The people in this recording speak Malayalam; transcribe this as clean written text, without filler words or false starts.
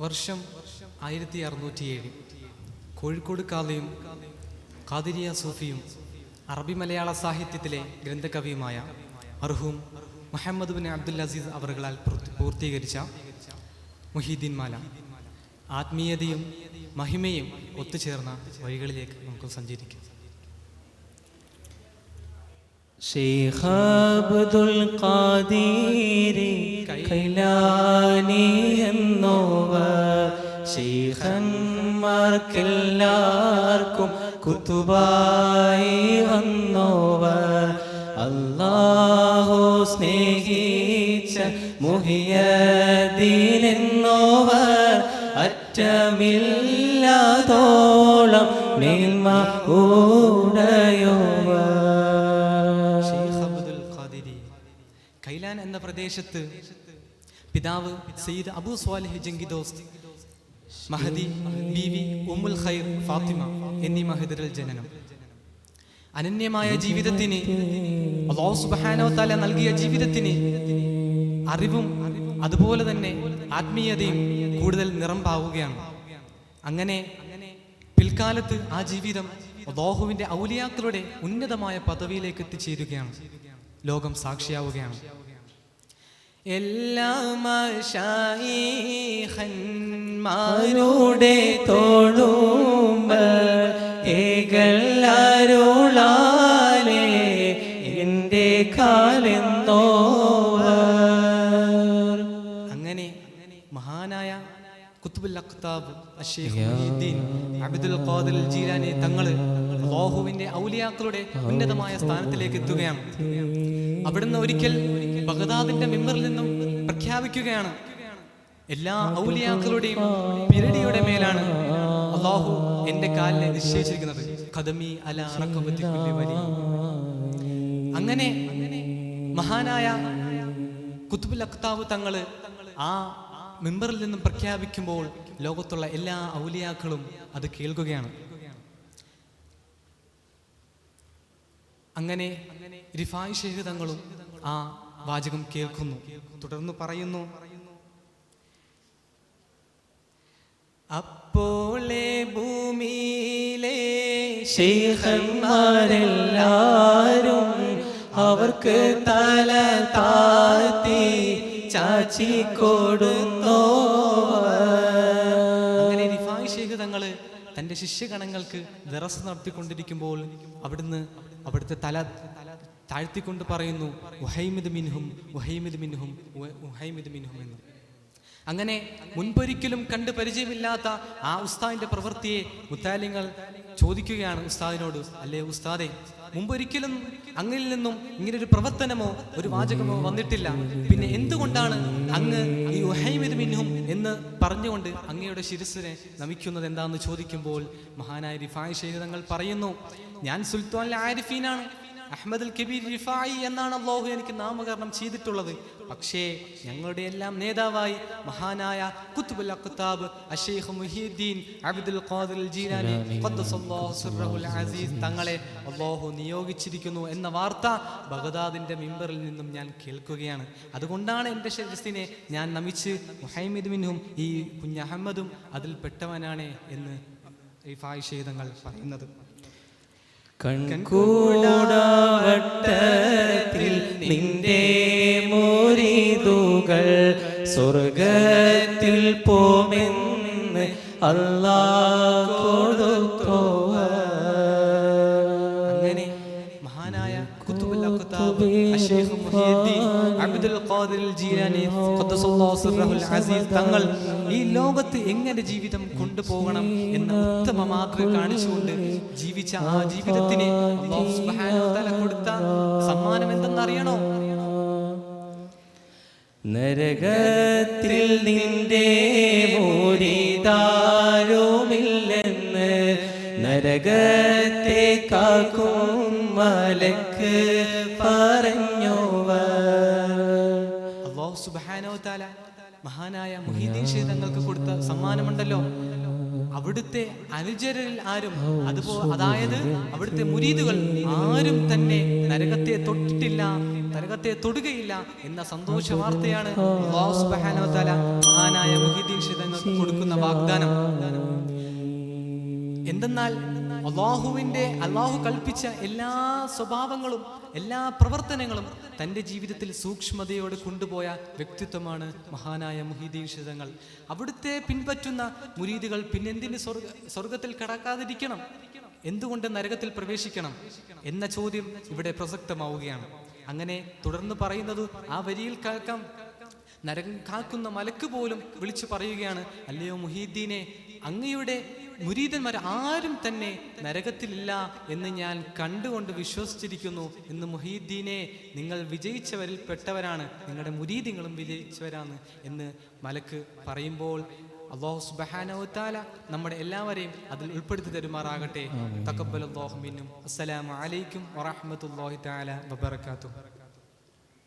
വർഷം 1607 കോഴിക്കോട് കാളിയും ഖാദിരിയ സൂഫിയും അറബി മലയാള സാഹിത്യത്തിലെ ഗ്രന്ഥകവിയുമായ മർഹൂം മുഹമ്മദ് ബിൻ അബ്ദുൽ അസീസ് അവറുകളാൽ പൂർത്തീകരിച്ച മുഹീദ്ദീൻ മാല ആത്മീയതയും മഹിമയും ഒത്തുചേർന്ന വഴികളിലേക്ക് നമുക്ക് സഞ്ചരിക്കാം. ശൈഖ് അബ്ദുൽ ഖാദിർ കൈലാനി എന്നോവർ ശൈഖന്മാർക്കെല്ലാവർക്കും കുതുബായി വന്നോവർ അല്ലാഹു സ്നേഹിച്ച മുഹിയദ്ദീൻ എന്നോവർ അറ്റമില്ലാതോളം മേൽമ ഉടയോവർ. കൈലാൻ എന്ന പ്രദേശത്ത് പിതാവ് സയ്യിദ് അബൂ സ്വാലിഹ് ജംഗിദോസ്ത്, മഹദി, ബീവി ഉമ്മുൽ ഖൈർ ഫാത്തിമ എന്നീ മഹദിറിൽ ജനനം. അനന്യമായ ജീവിതത്തിന്, അല്ലാഹു സുബ്ഹാനഹു വ തആല നൽകിയ ജീവിതത്തിന് അറിവും അതുപോലെ തന്നെ ആത്മീയതയും കൂടുതൽ നിറം പാവുകയാണ്. അങ്ങനെ പിൽക്കാലത്ത് ആ ജീവിതം അല്ലാഹുവിന്റെ ഔലിയാക്കളുടെ ഉന്നതമായ പദവിയിലേക്ക് എത്തിച്ചേരുകയാണ്. ലോകം സാക്ഷിയാവുകയാണ്. എല്ലാ മശായിഖന്മാരുടെ തോളുമ്പൽ ഏകല്ലാരുളാലേ എൻ്റെ കാലെന്നോവർ. അങ്ങനെ മഹാനായ ഖുത്ബുൽ അഖ്താബ് അശ്ശൈഖ് മുഹീദ്ദീൻ അബ്ദുൽ ഖാദിർ ജീലാനി തങ്ങൾ അല്ലാഹുവിന്റെ ഔലിയാക്കളുടെ ഉന്നതമായ സ്ഥാനത്തിലേക്ക് എത്തുകയാണ്. അവിടുന്ന് ഒരിക്കൽ ബഗ്ദാദിന്റെ മിമ്പറിൽ നിന്നും പ്രഖ്യാപിക്കുകയാണ്, എല്ലാ ഔലിയാക്കളുടെയും പിരടിയുടെ മേലാണ് അല്ലാഹു എന്റെ കാലിനെ നിശ്ചയിച്ചിരിക്കുന്നത്. ഖദമി അലാ റഖബതി കുല്ലി വലി. അങ്ങനെ മഹാനായ ഖുത്ബുൽ അഖ്താബ് തങ്ങള് ആ മിമ്പറിൽ നിന്നും പ്രഖ്യാപിക്കുമ്പോൾ ലോകത്തുള്ള എല്ലാ ഔലിയാക്കളും അത് കേൾക്കുകയാണ്. അങ്ങനെ റിഫായി ശൈഖ് തങ്ങളും ആ വാചകം കേൾക്കുന്നു. തുടർന്ന് പറയുന്നു, അപ്പോളെ ഭൂമിയിലെ ശൈഖന്മാരെല്ലാരും അവർക്ക് തല താഴ്ത്തി ചാച്ചി കൊടുന്നോവർ. അങ്ങനെ റിഫായി ശൈഖ് തങ്ങള് തന്റെ ശിഷ്യഗണങ്ങൾക്ക് ദറസ് നടത്തിക്കൊണ്ടിരിക്കുമ്പോൾ അവിടുത്തെ തല താഴ്ത്തിക്കൊണ്ട് പറയുന്നു, വഹൈമിദ് മിൻഹും വഹൈമിദ് മിൻഹും വഹൈമിദ് മിൻഹും എന്ന്. അങ്ങനെ മുൻപൊരിക്കലും കണ്ട് പരിചയമില്ലാത്ത ആ ഉസ്താദിന്റെ പ്രവൃത്തിയെ മുത്താലിങ്ങൾ ചോദിക്കുകയാണ് ഉസ്താദിനോട്, അല്ലേ ഉസ്താദെ, മുമ്പൊരിക്കലും അങ്ങിൽ നിന്നും ഇങ്ങനൊരു പ്രവർത്തനമോ ഒരു വാചകമോ വന്നിട്ടില്ല, പിന്നെ എന്തുകൊണ്ടാണ് അങ്ങ് ഈ വഹൈമിദ് മിൻഹും എന്ന് പറഞ്ഞുകൊണ്ട് അങ്ങയുടെ ശിരസ്സിനെ നമിക്കുന്നത് എന്താണെന്ന് ചോദിക്കുമ്പോൾ മഹാനായ റിഫായി ശൈഖ് തങ്ങൾ പറയുന്നു, ഞാൻ സുൽത്താൻ ആരിഫീനാണ്, അഹ്മദുൽ കബീർ റിഫായി എന്നാണ് അല്ലാഹു എനിക്ക് നാമകരണം ചെയ്തിട്ടുള്ളത്. പക്ഷേ ഞങ്ങളുടെ എല്ലാം നേതാവായി മഹാനായ ഖുത്ബുൽ അഖ്താബ് അശ്ശൈഖ് മുഹീദ്ദീൻ അബ്ദുൽ ഖാദിർ ജീലാനി ഖദ്ദസല്ലാഹു സിർറഹുൽ അസീസ് തങ്ങളെ അല്ലാഹു നിയോഗിച്ചിരിക്കുന്നു എന്ന വാർത്ത ബഗ്ദാദിന്റെ മിമ്പറിൽ നിന്നും ഞാൻ കേൾക്കുകയാണ്. അതുകൊണ്ടാണ് എൻ്റെ ശിരസ്സിനെ ഞാൻ നമിച്ച് മുഹമ്മദ് മിൻഹും, ഈ കുഞ്ഞഹമ്മദും അതിൽ പെട്ടവനാണ് എന്ന് റിഫായി ശൈഖ് തങ്ങൾ പറയുന്നത്. കൺകൂടാവട്ടത്തിൽ നിന്റെ മുരീദുകൾ സ്വർഗത്തിൽ പോമെന്ന് അല്ലാഹു കൊടുത്തോവർ. അങ്ങനെ മഹാനായ ഖുത്ബുൽ അഖ്താബ് അശ്ശൈഖ് മുഹീദ്ദീൻ അബ്ദുൽ ഖാദിർ ജീലാനി ഖദ്ദസല്ലാഹു സിർറഹുൽ അസീസ് തങ്ങൾ ഈ ലോകത്ത് എങ്ങനെ ജീവിതം കൊണ്ടുപോകണം എന്ന ഉത്തമ മാതൃക കാണിച്ചുകൊണ്ട് ജീവിച്ച ആ ജീവിതത്തിന് അല്ലാഹു സുബ്ഹാനഹു വ തആല കൊടുത്ത സമ്മാനം എന്തെന്നറിയണോ? നരകത്തിൽ നിന്റെ മുരീദാരുമില്ലെന്ന് നരകത്തെ കാക്കും മലക്ക് പറഞ്ഞോവർ. അല്ലാഹു സുബ്ഹാനഹു വ തആല മഹാനായ മുഹീദ്ദീൻ ശൈഖ് തങ്ങൾക്ക് കൊടുത്ത സമ്മാനമുണ്ടല്ലോ, അവിടുത്തെ അനുചരരിൽ ആരും അതായത് അവിടുത്തെ മുരീദുകൾ ആരും തന്നെ നരകത്തെ തൊട്ടിട്ടില്ല, നരകത്തെ തൊടുകയില്ല എന്ന സന്തോഷ വാർത്തയാണ് അല്ലാഹു സുബ്ഹാനഹു വ തആല മഹാനായ മുഹീദ്ദീൻ ശൈഖ് തങ്ങൾക്ക് കൊടുക്കുന്നത്. വാഗ്ദാനം. എന്തെന്നാൽ അള്ളാഹു കൽപ്പിച്ച എല്ലാ സ്വഭാവങ്ങളും എല്ലാ പ്രവർത്തനങ്ങളും തൻ്റെ ജീവിതത്തിൽ സൂക്ഷ്മതയോടെ കൊണ്ടുപോയ വ്യക്തിത്വമാണ് മഹാനായ മുഹീദ്ദീൻ തങ്ങൾ. അവിടുത്തെ പിൻപറ്റുന്ന മുരീദുകൾ പിന്നെന്തിന് സ്വർഗത്തിൽ കടക്കാതിരിക്കണം, എന്തുകൊണ്ട് നരകത്തിൽ പ്രവേശിക്കണം എന്ന ചോദ്യം ഇവിടെ പ്രസക്തമാവുകയാണ്. അങ്ങനെ തുടർന്ന് പറയുന്നത് ആ വരിയിൽ കേൾക്കാം. നരകം കാക്കുന്ന മലക്ക് പോലും വിളിച്ചു പറയുകയാണ്, അല്ലയോ മുഹീദ്ദീനെ, അങ്ങയുടെ മുരീദന്മാർ ആരും തന്നെ നരകത്തിലില്ല എന്ന് ഞാൻ കണ്ടുകൊണ്ട് വിശ്വസിച്ചിരിക്കുന്നു എന്ന്. മുഹീദ്ദീനെ, നിങ്ങൾ വിജയിച്ചവരിൽ പെട്ടവരാണ്, നിങ്ങളുടെ മുരീദിങ്ങളും വിജയിച്ചവരാണ് എന്ന് മലക്ക് പറയുമ്പോൾ അല്ലാഹു സുബ്ഹാനഹു വ തആല നമ്മുടെ എല്ലാവരെയും അതിൽ ഉൾപ്പെടുത്തി തരുമാറാകട്ടെ. തഖബ്ബലല്ലാഹു മിന്നും. അസ്സലാമു അലൈക്കും വറഹ്മത്തുള്ളാഹി തആല വബറകാതുഹു.